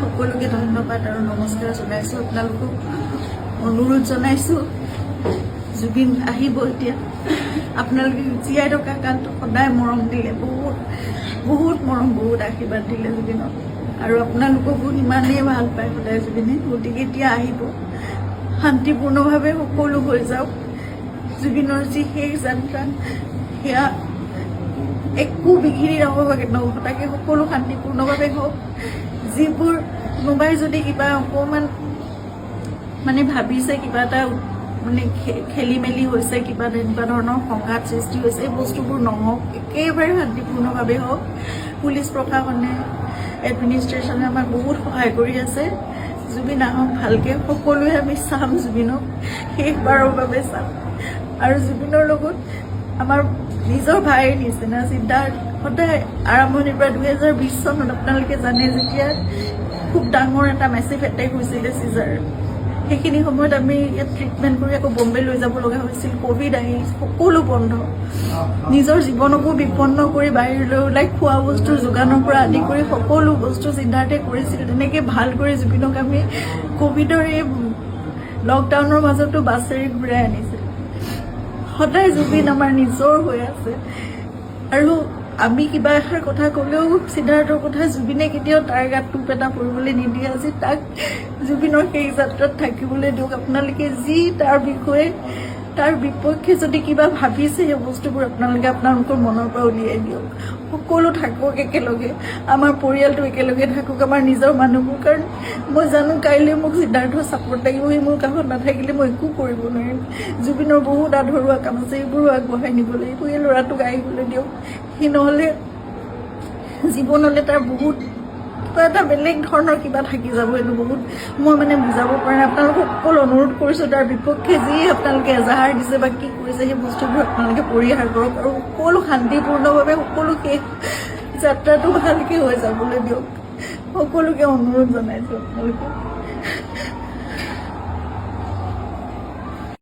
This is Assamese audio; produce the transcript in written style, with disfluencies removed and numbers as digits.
সকলোকে ধন্যবাদ আৰু নমস্কাৰ জনাইছোঁ। আপোনালোকক অনুৰোধ জনাইছোঁ, জুবিন আহিব এতিয়া। আপোনালোকে জীয়াই থকা কালটো সদায় মৰম দিলে, বহুত বহুত মৰম, বহুত আশীৰ্বাদ দিলে জুবিনক, আৰু আপোনালোককো ইমানেই ভাল পায় সদায় জুবিনে। গতিকে এতিয়া আহিব, শান্তিপূৰ্ণভাৱে সকলো হৈ যাওক। জুবিনৰ যি শেষ যাত্ৰা, সেয়া একো বিঘিনি নঘটাকে সকলো শান্তিপূৰ্ণভাৱে হওক। যিবোৰ কোনোবাই যদি কিবা অকণমান মানে ভাবিছে, কিবা এটা মানে খেলি মেলি হৈছে, কিবা তেনেকুৱা ধৰণৰ সংঘাত সৃষ্টি হৈছে, এই বস্তুবোৰ নহওক, একেবাৰে শান্তিপূৰ্ণভাৱে হওক। পুলিচ প্ৰশাসনে, এডমিনিষ্ট্ৰেশ্যনে আমাক বহুত সহায় কৰি আছে। জুবিন আহক ভালকে, সকলোৱে আমি চাম, জুবিনক শেষবাৰৰ বাবে চাম। আৰু জুবিনৰ লগত আমাৰ নিজৰ ভাইৰ নিচিনা সিদ্ধাৰ্থ সদায় আৰম্ভণিৰ পৰা 2020 চনত আপোনালোকে জানে, যেতিয়া খুব ডাঙৰ এটা মেচিভ এটেক হৈছিলে চিজাৰ, সেইখিনি সময়ত আমি ইয়াত ট্ৰিটমেণ্ট কৰি আকৌ বম্বে লৈ যাব লগা হৈছিল। ক'ভিড আহি সকলো বন্ধ, নিজৰ জীৱনকো বিপন্ন কৰি বাহিৰলৈ ওলাই খোৱা বস্তুৰ যোগানৰ পৰা আদি কৰি সকলো বস্তু সিদ্ধাৰ্থে কৰিছিল। তেনেকৈ ভাল কৰি জুবিনক আমি ক'ভিডৰ এই লকডাউনৰ মাজতো বাছেৰে ঘূৰাই আনিছিল। সদায় জুবিন আমাৰ নিজৰ হৈ আছে, আৰু আমি কিবা এষাৰ কথা ক'লেও সিদ্ধাৰ্থৰ কথা জুবিনে কেতিয়াও তাৰ গাত টোপ এটা পৰিবলৈ নিদিয়ে। আজি তাক জুবিনৰ সেই যাত্ৰাত থাকিবলৈ দিয়ক। আপোনালোকে যি তাৰ বিষয়ে, তাৰ বিপক্ষে যদি কিবা ভাবিছে, সেই বস্তুবোৰ আপোনালোকে আপোনালোকৰ মনৰ পৰা উলিয়াই দিয়ক। সকলো থাকক একেলগে, আমাৰ পৰিয়ালটো একেলগে থাকক, আমাৰ নিজৰ মানুহবোৰ। কাৰণ মই জানো কাইলৈ মোক সিদ্ধাৰ্থৰ ছাপোৰ্ট লাগিব, সি মোৰ কাষত নাথাকিলে মই একো কৰিব নোৱাৰিম। জুবিনৰ বহুত আধৰুৱা কাম আছে, এইবোৰো আগবঢ়াই নিব লাগিব। এই ল'ৰাটোক আহিবলৈ দিয়ক, সি নহ'লে জীৱনলৈ তাৰ বহুত কিবা এটা বেলেগ ধৰণৰ কিবা থাকি যাব। এইটো বহুত মই মানে বুজাব পৰা নাই। আপোনালোকক সকলো অনুৰোধ কৰিছোঁ, তাৰ বিপক্ষে যি আপোনালোকে এজাহাৰ দিছে বা কি কৰিছে, সেই বস্তুবোৰ আপোনালোকে পৰিহাৰ কৰক, আৰু সকলো শান্তিপূৰ্ণভাৱে সকলো শেষ যাত্ৰাটো ভালকৈ হৈ যাবলৈ দিয়ক। সকলোকে অনুৰোধ জনাইছোঁ আপোনালোকে।